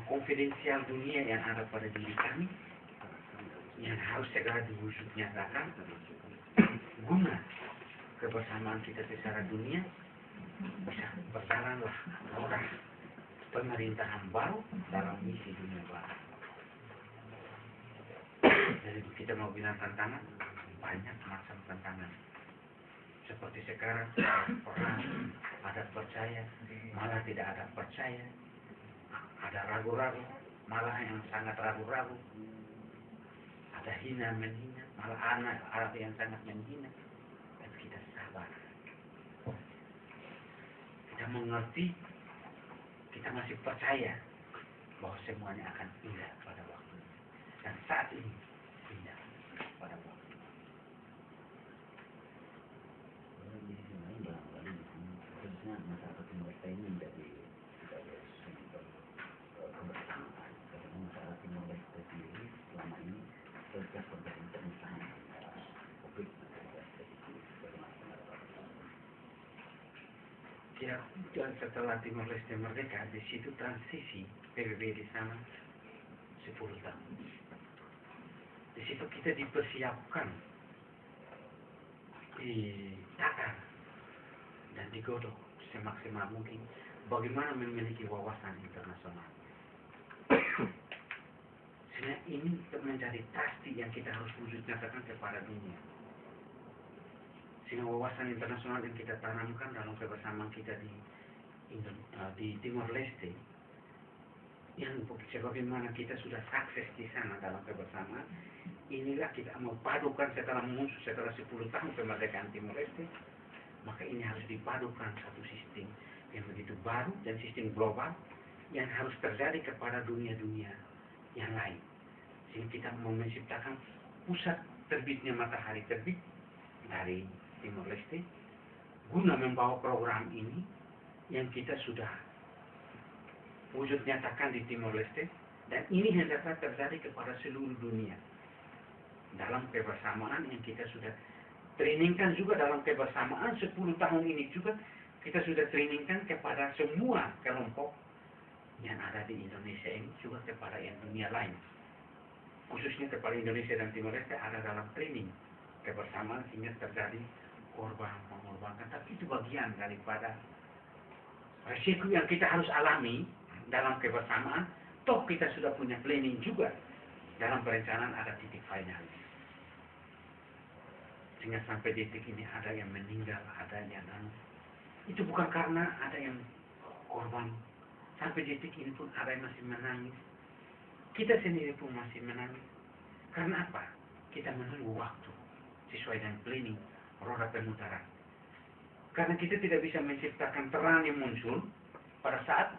konfidensial dunia yang ada pada diri kami yang harus segera diwujud nyatakan guna kebersamaan kita secara dunia bisa berjalanlah roda pemerintahan baru dalam misi dunia baru. Jadi kita mau bilang tantangan, banyak macam tantangan. Seperti sekarang, orang ada percaya, malah tidak ada percaya. Ada ragu-ragu, malah yang sangat ragu-ragu. Ada hina menghina, malah ada yang sangat menghina. Dan kita sabar. Kita mengerti, kita masih percaya bahwa semuanya akan indah pada waktu. Dan saat ini indah pada waktu. Masyarakat Timur Leste ini menjadi sumber kebersamaan. Karena masyarakat Timur Leste sendiri selama ini sejak terjadi pemisahan antara publik dan Timor Leste itu bagaimana? Ya, dan setelah Timor Leste merdeka, di situ transisi PBB di sana 10 tahun. Di situ kita dipersiapkan, ditakar dan digodok semaksimal mungkin bagaimana memiliki wawasan internasional. Sehingga ini menjadi pasti yang kita harus wujud nyatakan kepada dunia. Sehingga wawasan internasional yang kita tanamkan dalam kebersamaan kita di Timor Leste, yang sebagaimana kita sudah sukses di sana dalam kebersamaan, inilah kita mau padukan setelah 10 tahun kemerdekaan Timor Leste. Maka ini harus dipadukan satu sistem yang begitu baru dan sistem global yang harus terjadi kepada dunia-dunia yang lain. Sehingga kita mau menciptakan pusat terbitnya matahari terbit dari Timor Leste guna membawa program ini yang kita sudah wujud nyatakan di Timor Leste, dan ini hendaklah terjadi kepada seluruh dunia dalam kebersamaan yang kita sudah trainingkan juga dalam kebersamaan 10 tahun ini juga kita sudah trainingkan kepada semua kelompok yang ada di Indonesia ini juga kepada yang dunia lain, khususnya kepada Indonesia dan Timor Leste ada dalam training kebersamaan sehingga terjadi korban mengorbankan, tapi itu bagian daripada resiko yang kita harus alami dalam kebersamaan. Toh kita sudah punya planning juga dalam perencanaan ada titik final. Sehingga sampai detik ini ada yang meninggal, ada yang itu bukan karena ada yang korban. Sampai detik ini pun ada yang masih menangis. Kita sendiri pun masih menangis. Karena apa? Kita menunggu waktu sesuai dengan planning roda pemutaran. Karena kita tidak bisa menciptakan terang yang muncul pada saat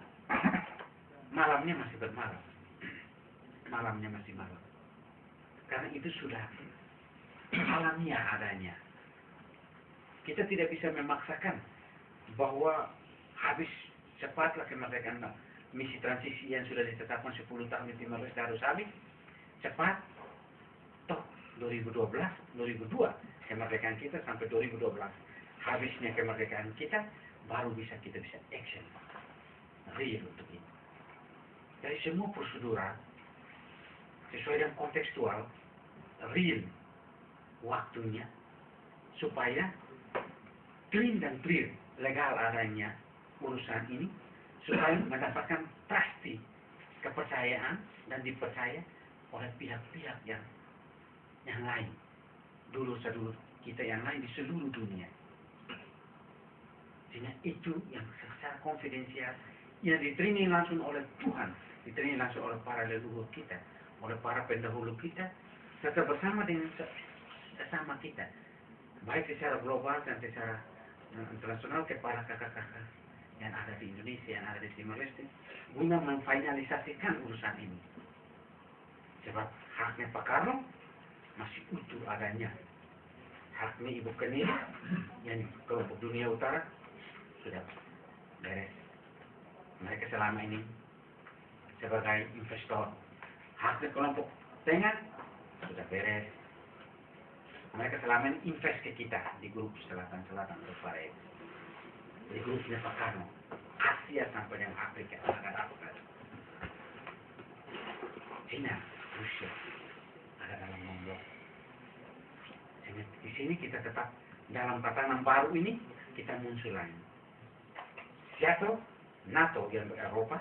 malamnya masih bermalam. Malamnya masih malam. Karena itu sudah alamiah adanya. Kita tidak bisa memaksakan bahwa habis cepatlah kemerdekaan misi transisi yang sudah ditetapkan 10 tahun di Timor Leste harus habis cepat. Toh 2002 kemerdekaan kita sampai 2012 habisnya kemerdekaan kita baru kita bisa action real untuk itu. Dari semua prosedural sesuai dengan kontekstual real waktunya supaya clean dan clear legal adanya urusan ini supaya mendapatkan pasti kepercayaan dan dipercaya oleh pihak-pihak yang lain, dulur-sedulur kita yang lain di seluruh dunia. Sehingga itu yang secara konfidensial yang diterima langsung oleh Tuhan, diterima langsung oleh para leluhur kita, oleh para pendahulu kita, serta bersama dengan sesama kita, baik secara global dan secara internasional kepada kakak-kakak yang ada di Indonesia, yang ada di Timor Leste, guna memfinalisasikan urusan ini. Sebab haknya Pak Karno masih utuh adanya, haknya Ibu Kenil yang kelompok dunia utara sudah beres. Mereka selama ini sebagai investor, haknya kelompok tengah sudah beres. Mereka selama ini invest ke kita di grup selatan-selatan utara itu. Di grupnya Pak Karno, Asia sampai dengan Afrika, sangat Afrika. China, Rusia ada dalam non-blok. Di sini kita tetap dalam tatanan baru ini kita muncul lagi. Seattle, NATO yang Eropa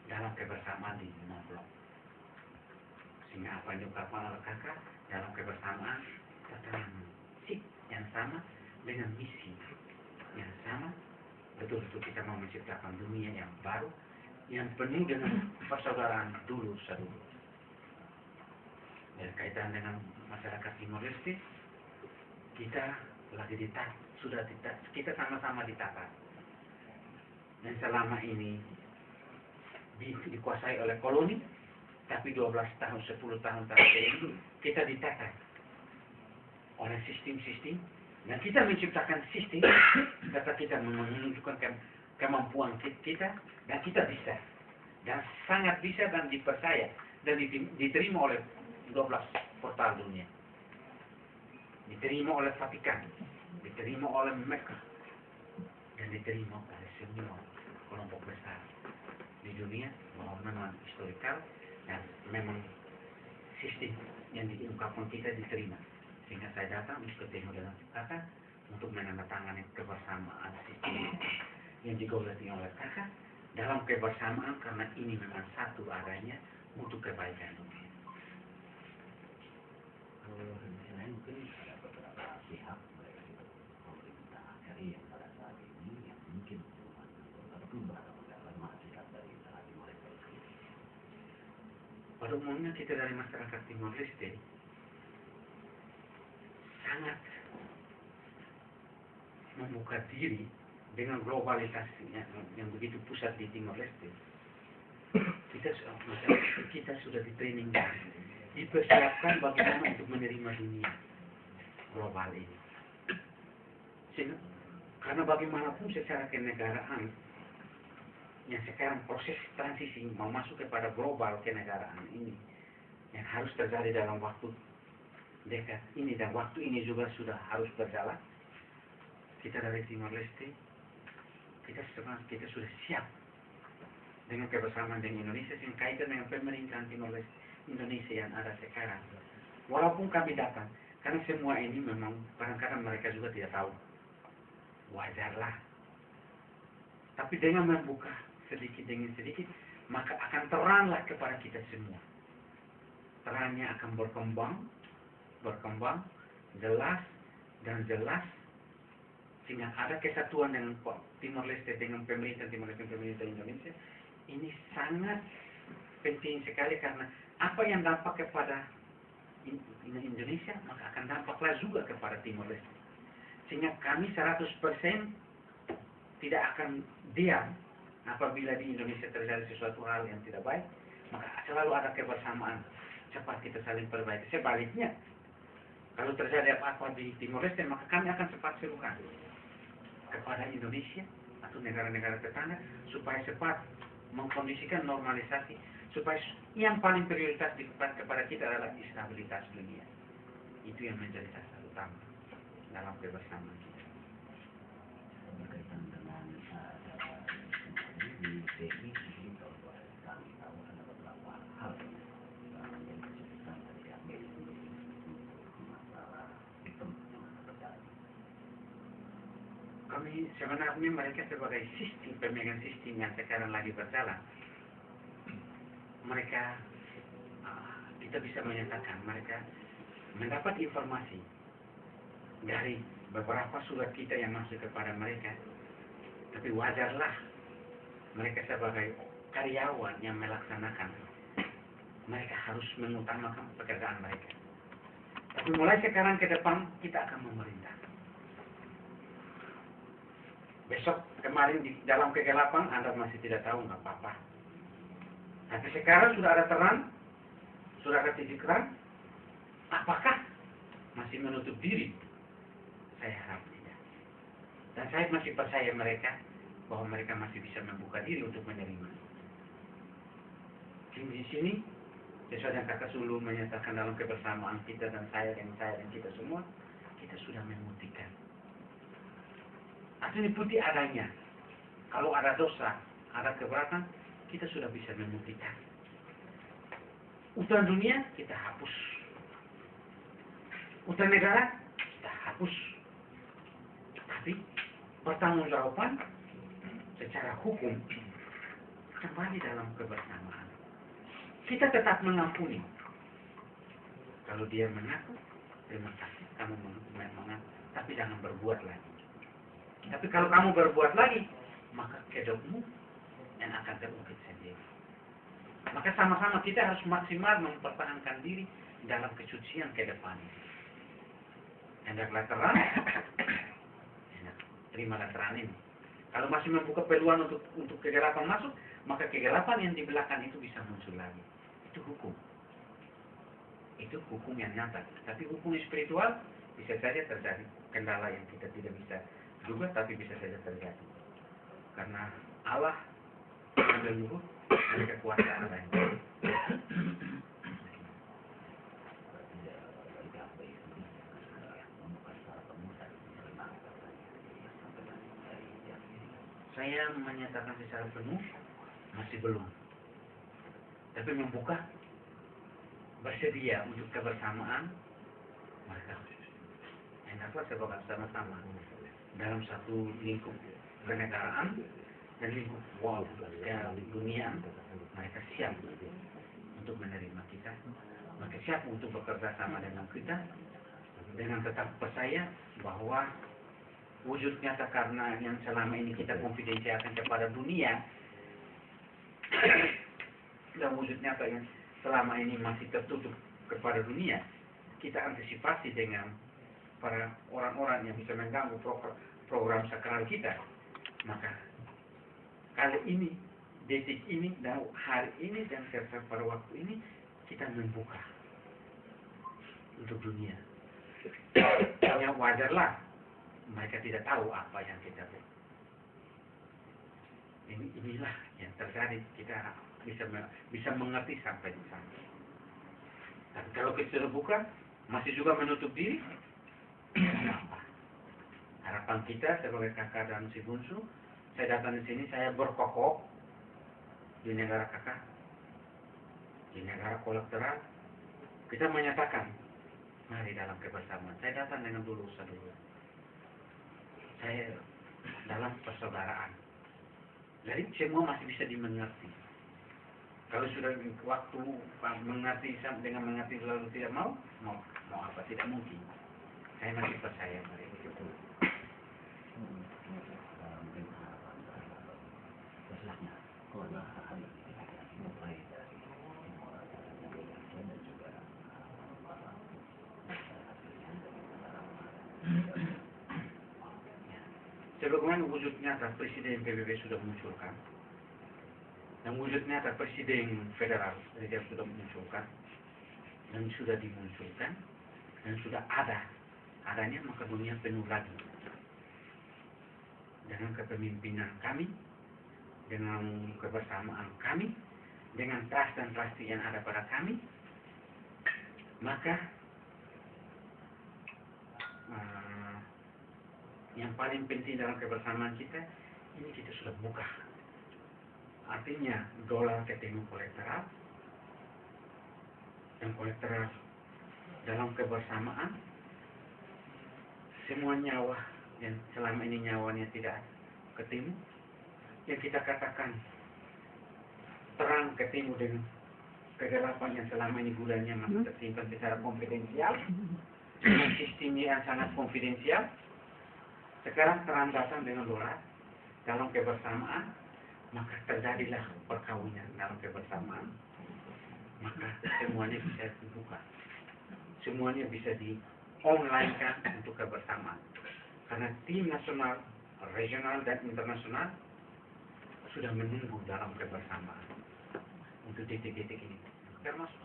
dalam kebersamaan di non-blok. Sehingga apa yang diungkapkan oleh kakak dalam kebersamaan tatanan sip yang sama dengan misi yang sama, betul-betul kita mau menciptakan dunia yang baru yang penuh dengan persaudaraan dulu. Dan kaitan dengan masyarakat Timor Leste, kita lagi kita sama-sama ditata. Dan selama ini dikuasai oleh koloni, tapi 12 tahun, 10 tahun terakhir itu kita ditata oleh sistem-sistem, dan kita menciptakan sistem kata kita menunjukkan kemampuan kita, dan kita bisa, dan sangat bisa, dan dipercaya, dan diterima oleh 12 portal dunia, diterima oleh Vatikan, diterima oleh Mekah, dan diterima oleh semua kelompok besar di dunia bahwa memang historikal dan memang sistem yang diungkapkan kita diterima. Sehingga saya datang untuk ketemu dengan kakak untuk menandatangani kebersamaan sistem yang digaulati oleh kakak dalam kebersamaan, karena ini memang satu adanya untuk kebaikan dunia. Kalau di sisi lain mungkin ada beberapa pihak baik itu pemerintah RI yang pada saat ini yang mungkin belum berhadapan masyarakat dari Timor Leste sendiri. Pada umumnya kita dari masyarakat Timor Leste sangat membuka diri dengan globalitas yang begitu pusat di Timor Leste. Kita sudah di-training, dipersiapkan bagaimana untuk menerima dunia global ini. Sehingga, karena bagaimanapun secara kenegaraan yang sekarang proses transisi mau masuk kepada global kenegaraan ini yang harus terjadi dalam waktu dekat ini, dan waktu ini juga sudah harus berjalan. Kita dari Timor Leste, kita sudah siap dengan kebersamaan dengan Indonesia yang kaitan dengan pemerintahan Timor Leste Indonesia yang ada sekarang. Walaupun kami datang, karena semua ini memang kadang-kadang mereka juga tidak tahu. Wajarlah. Tapi dengan membuka sedikit demi sedikit, maka akan teranglah kepada kita semua. Terangnya akan berkembang, jelas, sehingga ada kesatuan dengan Timor Leste dengan pemerintah Timor Leste dan pemerintah Indonesia. Ini sangat penting sekali, karena apa yang dampak kepada Indonesia maka akan dampaklah juga kepada Timor Leste. Sehingga kami 100% tidak akan diam apabila di Indonesia terjadi sesuatu hal yang tidak baik, maka selalu ada kebersamaan, cepat kita saling perbaiki. Sebaliknya, kalau terjadi apa-apa di Timor Leste, maka kami akan cepat serukan kepada Indonesia atau negara-negara tetangga supaya cepat mengkondisikan normalisasi, supaya yang paling prioritas kepada kita adalah stabilitas dunia. Itu yang menjadi dasar utama dalam kebersamaan kita. Berkaitan dengan di TI ini, kalau kami tahu ada beberapa hal yang menjadi kesulitan dari pihak medis sendiri untuk masalah sistem yang terjadi. Kami sebenarnya mereka sebagai sistem pemegang sistem yang sekarang lagi berjalan, mereka kita bisa menyatakan mereka mendapat informasi dari beberapa surat kita yang masuk kepada mereka. Tapi wajarlah mereka sebagai karyawan yang melaksanakan, mereka harus mengutamakan pekerjaan mereka. Tapi mulai sekarang ke depan kita akan memerintah. Besok kemarin di dalam kegelapan Anda masih tidak tahu, nggak apa-apa. Tapi sekarang sudah ada terang, sudah ada titik terang. Apakah masih menutup diri? Saya harap tidak. Dan saya masih percaya mereka bahwa mereka masih bisa membuka diri untuk menerima. Di sini, sesuai yang Kakak Sulu menyatakan dalam kebersamaan kita dan saya dan kita semua, kita sudah membuktikan. Artinya putih adanya. Kalau ada dosa, ada keberatan, kita sudah bisa membuktikan. Utang dunia kita hapus. Utang negara kita hapus. Tapi pertanggungjawaban secara hukum kembali dalam kebersamaan. Kita tetap mengampuni. Kalau dia mengaku, terima kasih kamu mengaku, tapi jangan berbuat lagi. Tapi kalau kamu berbuat lagi, maka kedokmu yang akan terungkit sendiri. Maka sama-sama kita harus maksimal mempertahankan diri dalam kesucian ke depan. Hendaklah terang, terimalah terang ini. Kalau masih membuka peluang untuk kegelapan masuk, maka kegelapan yang di belakang itu bisa muncul lagi. Itu hukum. Itu hukum yang nyata. Tapi hukum spiritual bisa saja terjadi kendala yang kita tidak bisa duga, tapi bisa saja terjadi. Karena Allah menyuruh dari kekuasaan lain. Saya menyatakan secara penuh masih belum. Tapi membuka, bersedia untuk kebersamaan mereka. Hendaklah sebagai sama-sama dalam satu lingkup kenegaraan dan lingkup dunia. Mereka siap untuk menerima kita. Mereka siap untuk bekerja sama dengan kita, dengan tetap percaya bahwa wujud nyata karena yang selama ini kita konfidensialkan kepada dunia dan wujud nyata yang selama ini masih tertutup kepada dunia, kita antisipasi dengan para orang-orang yang bisa mengganggu program sakral kita. Maka kali ini, detik ini, dan hari ini, dan serta pada waktu ini, kita membuka untuk dunia. Yang wajarlah mereka tidak tahu apa yang kita buat. Inilah yang terjadi. Kita bisa mengerti sampai di sana. Dan kalau kita sudah buka, masih juga menutup diri, apa? Harapan kita sebagai kakak dan si bungsu, saya datang di sini, saya berkokoh di negara kakak, di negara kolateral. Kita menyatakan, mari dalam kebersamaan. Saya datang dengan dulu. Saya dalam persaudaraan. Jadi semua masih bisa dimengerti. Kalau sudah waktu mengerti dengan mengerti lalu tidak mau apa, tidak mungkin. Saya masih percaya pada itu. Sebagaimana wujud nyata Presiden PBB sudah munculkan, dan wujud nyata Presiden Federal sudah munculkan, dan sudah dimunculkan, dan sudah adanya, maka dunia penuh lagi dengan kepemimpinan kami, dengan kebersamaan kami, dengan trust dan pasti yang ada pada kami. Maka yang paling penting dalam kebersamaan kita, ini kita sudah buka. Artinya dolar ketemu kolateral, dan kolateral dalam kebersamaan, semua nyawa yang selama ini nyawanya tidak ketemu, yang kita katakan terang ketemu dengan kegelapan yang selama ini gulanya masih tersimpan secara konfidensial, dengan sistemnya yang sangat konfidensial. Sekarang terang datang dengan dolar dalam kebersamaan, maka terjadilah perkawinan dalam kebersamaan. Maka semuanya bisa dibuka, semuanya bisa di-online-kan untuk kebersamaan. Karena tim nasional, regional, dan internasional sudah menunggu dalam kebersamaan untuk detik-detik ini. Termasuk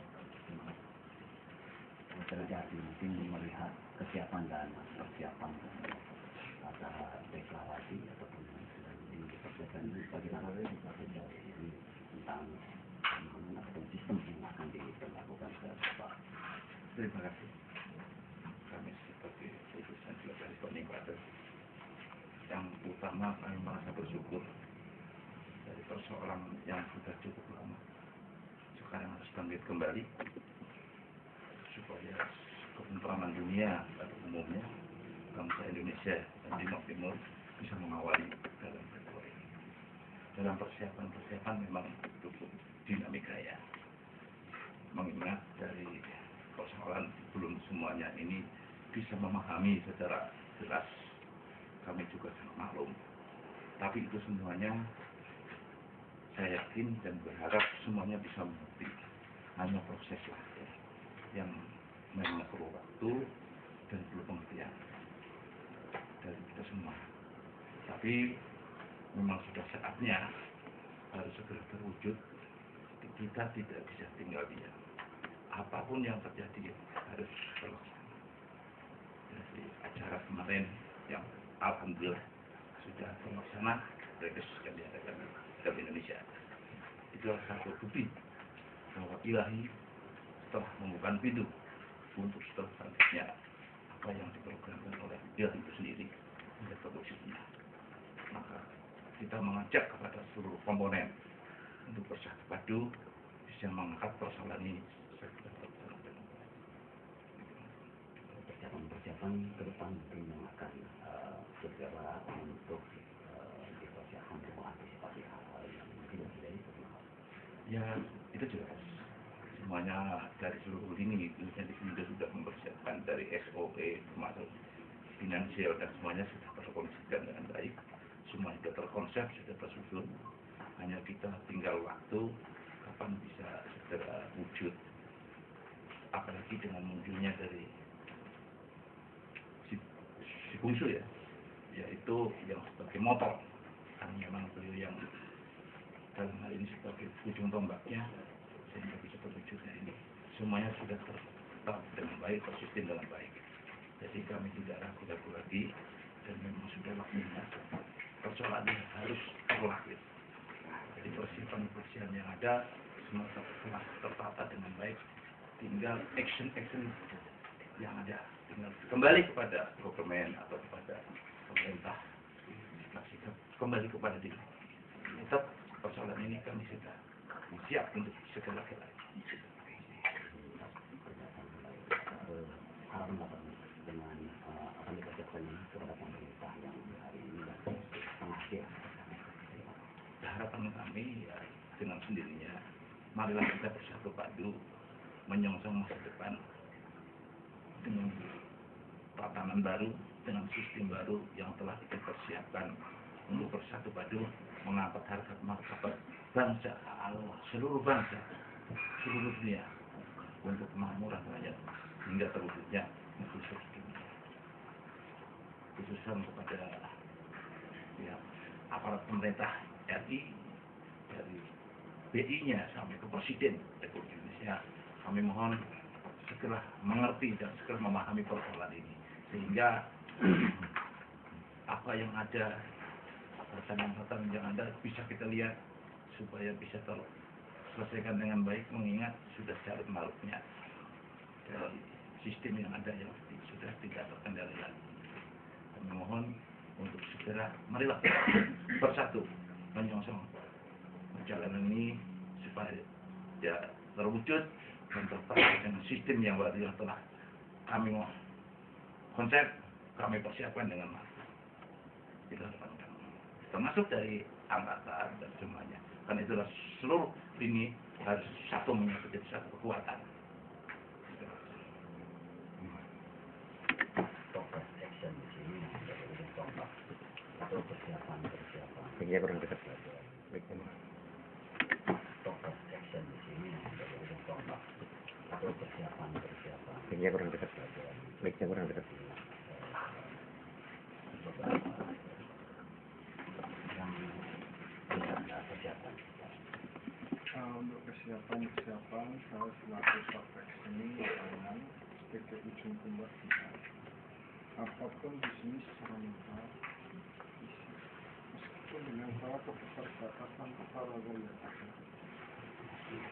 terjadi mungkin melihat kesiapan dan persiapan antara deklarasi ataupun yang sudah dipersiapkan ini bagaimana bisa terjadi tentang ataupun sistem yang akan diberlakukan ke depan. Terima kasih. Kami seperti putusan juga dari penikmatan. Yang utama kami merasa bersyukur dari persoalan yang sudah cukup lama. sekarang harus bangkit kembali supaya ketentraman dunia pada umumnya, bangsa Indonesia dan Timur Timur bisa mengawali dalam sektor ini. Dalam persiapan memang cukup dinamika ya. Mengingat dari persoalan belum semuanya ini bisa memahami secara jelas, kami juga sangat maklum. Tapi itu semuanya saya yakin dan berharap semuanya bisa mengerti. Hanya proses lah ya, yang memang perlu waktu dan perlu pengertian dari kita semua. Tapi memang sudah saatnya harus segera terwujud. Kita tidak bisa tinggal diam. Apapun yang terjadi harus terlaksana. Jadi acara kemarin yang alhamdulillah sudah terlaksana, mereka sudah diadakan di Indonesia. Itulah satu bukti bahwa Ilahi telah membuka pintu untuk selanjutnya apa yang diprogramkan oleh Ilahi itu sendiri menjadi terwujudnya. Maka kita mengajak kepada seluruh komponen untuk bersatu padu bisa mengangkat persoalan ini. Persiapan ke depan mungkin yang akan segera untuk dipersiapkan untuk mengantisipasi hal-hal yang mungkin tidak diperlukan. Ya, itu jelas. Semuanya dari seluruh lini, tentunya di sini sudah mempersiapkan dari SOP termasuk finansial dan semuanya sudah terkonsepkan dengan baik. Semua sudah terkonsep, sudah tersusun. Hanya kita tinggal waktu kapan bisa segera wujud. Apalagi dengan munculnya dari si bungsu ya, yaitu yang sebagai motor. Kan memang beliau yang dalam hal ini sebagai ujung tombaknya sehingga bisa terwujudnya ini. Semuanya sudah tertata dengan baik, tersistem dengan baik. Jadi kami tidak ragu-ragu lagi dan memang sudah waktunya persoalan ini harus terlahir. Jadi persiapan yang ada semua telah tertata dengan baik. Tinggal action yang ada. Tinggal kembali kepada government atau kepada pemerintah. Kembali kepada diri. Tetap persoalan ini kami sudah siap untuk segera kita. Harapan Bapak dengan akan dipersiapkan ini kepada pemerintah yang hari ini mengakhir. Harapan kami ya dengan sendirinya, marilah kita bersatu padu menyongsong masa depan dengan tatanan baru, dengan sistem baru yang telah kita persiapkan untuk bersatu padu mengangkat harkat martabat bangsa, seluruh bangsa, seluruh dunia untuk kemakmuran rakyat hingga terwujudnya inklusi dunia. Khususnya kepada ya, aparat pemerintah RI dari BI-nya sampai ke Presiden Republik Indonesia, kami mohon segera mengerti dan segera memahami persoalan ini sehingga apa yang ada, pertanyaan-pertanyaan yang ada bisa kita lihat supaya bisa terselesaikan dengan baik, mengingat sudah carut marutnya dari sistem yang ada yang sudah tidak terkendali lagi. Kami mohon untuk segera marilah bersatu menyongsong perjalanan ini supaya ya terwujud dan terpakai dengan sistem yang baru yang telah kami konsep, kami persiapkan dengan matang. Itu harapan kami. Termasuk dari angkatan dan semuanya. Karena itulah seluruh ini harus satu menyatu jadi satu kekuatan. Proses action di sini dari ujung tombak atau persiapan. Baiknya kurang dekat. Proses action di sini dari ujung tombak atau persiapan. Baiknya kurang dekat. Baiknya kurang dekat. Yang tidak ada persiapan. Untuk persiapan saya selaku staf ini jangan sebagai ujung tombak kita. Apapun di sini secara mental, meskipun dengan salah keterbatasan kepala yang ada,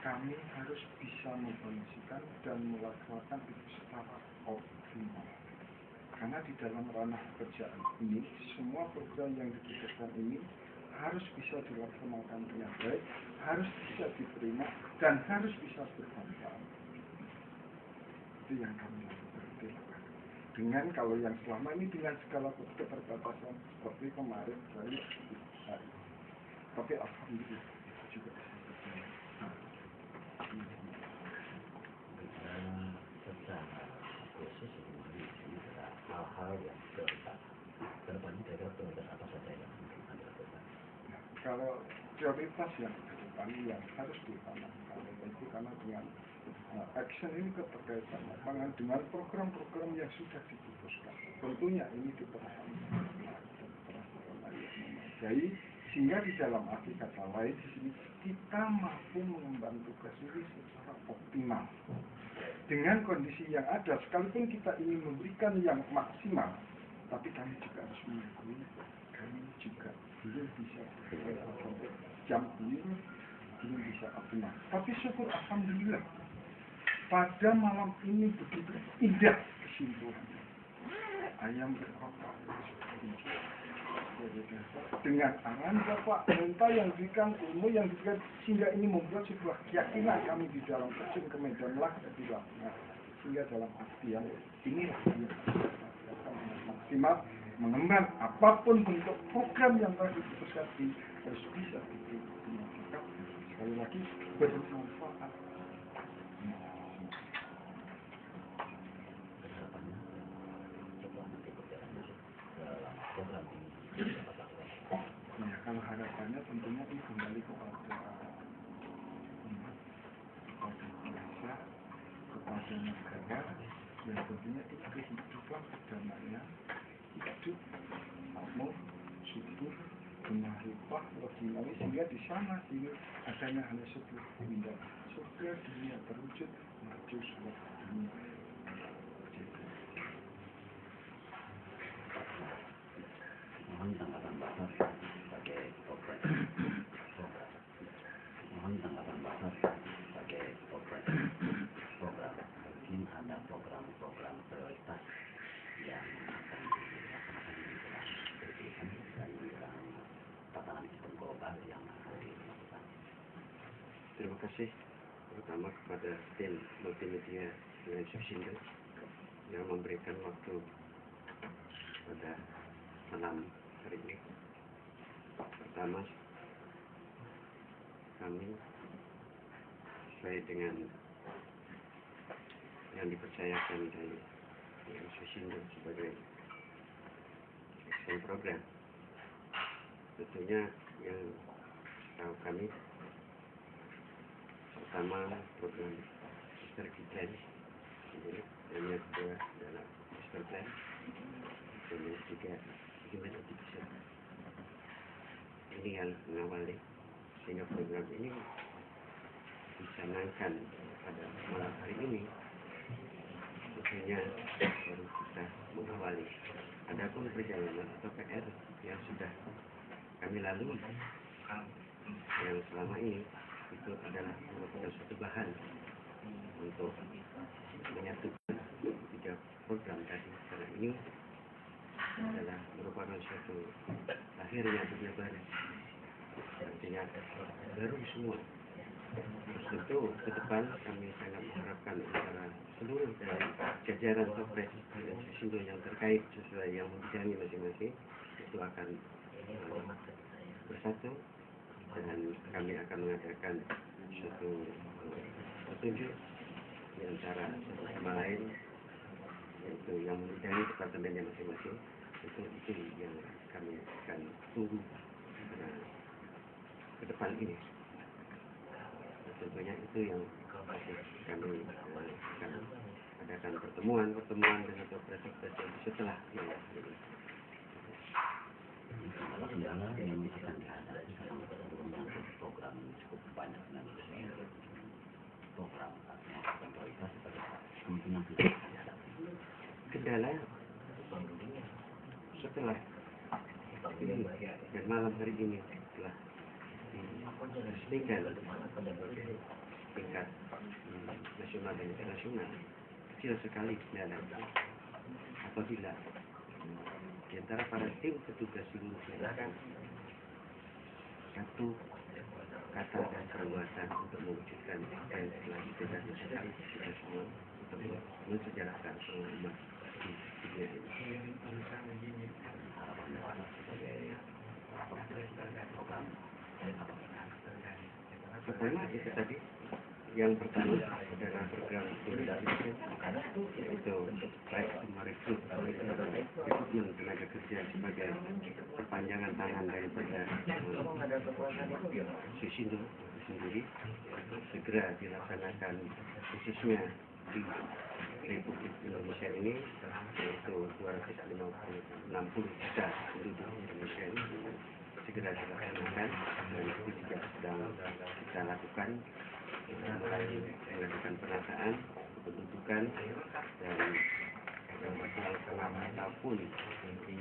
kami harus bisa memfungsikan dan melaksanakan itu secara optimal. Karena di dalam ranah pekerjaan ini, semua program yang diberikan ini harus bisa dilaksanakan dengan baik harus bisa diterima dan harus bisa bermanfaat. Itu yang kami lakukan. Dengan kalau yang selama ini dengan segala keterbatasan seperti kemarin dari hari. Tapi alhamdulillah juga bisa berjalan. Secara khusus ini adalah hal-hal yang prioritas. Kedepannya kira-kira prioritas apa saja yang mungkin Anda lakukan? Nah, kalau prioritas yang kedepan yang harus ditanamkan itu karena dengan action ini keterkaitan lapangan dengan program-program yang sudah diputuskan. Tentunya ini diperhatikan memadai sehingga di dalam arti kata lain di sini kita mampu mengemban tugas ini secara optimal. Dengan kondisi yang ada, sekalipun kita ingin memberikan yang maksimal, tapi kami juga harus mengakui, kami juga belum bisa sampai jam ini belum bisa optimal. Tapi syukur alhamdulillah, pada malam ini begitu indah kesimpulannya. Ayam berkokok dengan arahan Bapak Mentah yang diberikan ilmu yang diberikan sehingga ini membuat sebuah keyakinan kami di dalam terjun ke medan laga di lapangan sehingga dalam artian inilah yang akan maksimal mengemban apapun bentuk program yang telah diputuskan ini harus bisa dimaksimalkan sekali lagi bermanfaat. Ya, kalau harapannya tentunya ini kembali kepada umat, kepada bangsa, kepada negara, yang tentunya itu kehidupan perdamaian, hidup, makmur, subur, berma'rifah, rohimani, sehingga di sana ini adanya hanya sebuah indah surga dunia terwujud menuju surga dunia. Mohon tanggapan Bapak sebagai program. Mohon tanggapan Bapak sebagai program. Mungkin ada program-program prioritas yang akan dilaksanakan di dalam BPM dan di dalam tatanan sistem global yang akan dilakukan. Terima kasih terutama kepada tim multimedia dengan Susindo yang memberikan waktu pada malam hari ini. Pertama, kami sesuai dengan yang dipercayakan dari Susindo sebagai action program, tentunya yang tahu kami pertama program Sister Kitchen, dan yang kedua adalah Sister Plan, dan yang ketiga Human Addiction. Ini yang mengawali sehingga program ini dicanangkan pada malam hari ini. Tentunya baru kita mengawali. Adapun perjalanan atau PR yang sudah kami lalui yang selama ini itu adalah merupakan suatu bahan untuk menyatukan tiga program tadi, karena ini adalah merupakan suatu lahirnya dunia baru, artinya baru semua. Terus tentu ke depan kami sangat mengharapkan antara seluruh dari jajaran Topres dan Susindo yang terkait sesuai yang membidangi masing-masing itu akan bersatu, dan kami akan mengadakan suatu petunjuk di antara satu sama lain, yaitu yang membidangi departemennya masing-masing. Itu yang kami akan tunggu ke depan ini. Tentunya itu yang kami akan adakan pertemuan dengan Topres setelah ini. Kendala yang akan dihadapi dalam menyangkut program cukup banyak dan program prioritas sebagai kemungkinan tidak dihadapi. Kendala setelah ini dan malam hari ini telah diresmikan tingkat nasional dan internasional, kecil sekali kendala apabila di antara para tim petugas seluruh negara satu kata dan perbuatan untuk mewujudkan apa yang telah kita lakukan kita semua untuk mensejarahkan seluruh umat di dunia ini. Pertama itu tadi, yang pertama adalah program mobilisasi, yaitu baik merekrut rekrutmen tenaga kerja sebagai perpanjangan tangan daripada Sisindo sendiri segera dilaksanakan, khususnya di Republik Indonesia ini, yaitu 260 juta penduduk Indonesia ini segera dilaksanakan, dan itu juga sedang kita lakukan mulai melakukan penataan kependudukan dan masalah ataupun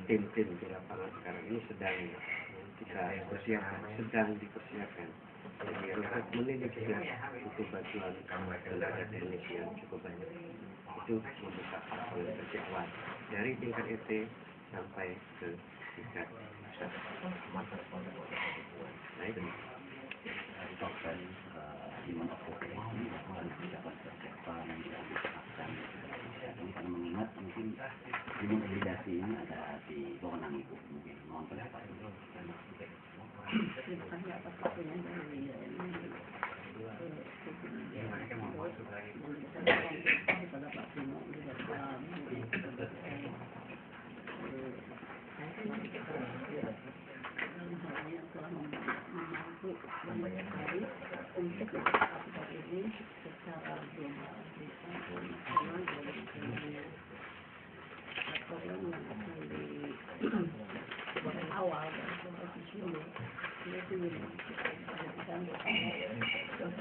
tim-tim di lapangan sekarang ini sedang kita persiapkan, sedang dipersiapkan. Jadi rekrutmen ini juga butuh bantuan tenaga teknis yang cukup banyak. Itu membuka lapangan kerja awal dari tingkat RT sampai ke tingkat pusat. Baik. Proses Iman Oktober ini harus dapat persiapan dan akan ini karena mengingat mungkin Iman Obligasi ini ada di wewenang Ibu, mungkin mohon pendapat dulu. Untuk kapasitas ini secara global program yang akan di awal dari proses ini itu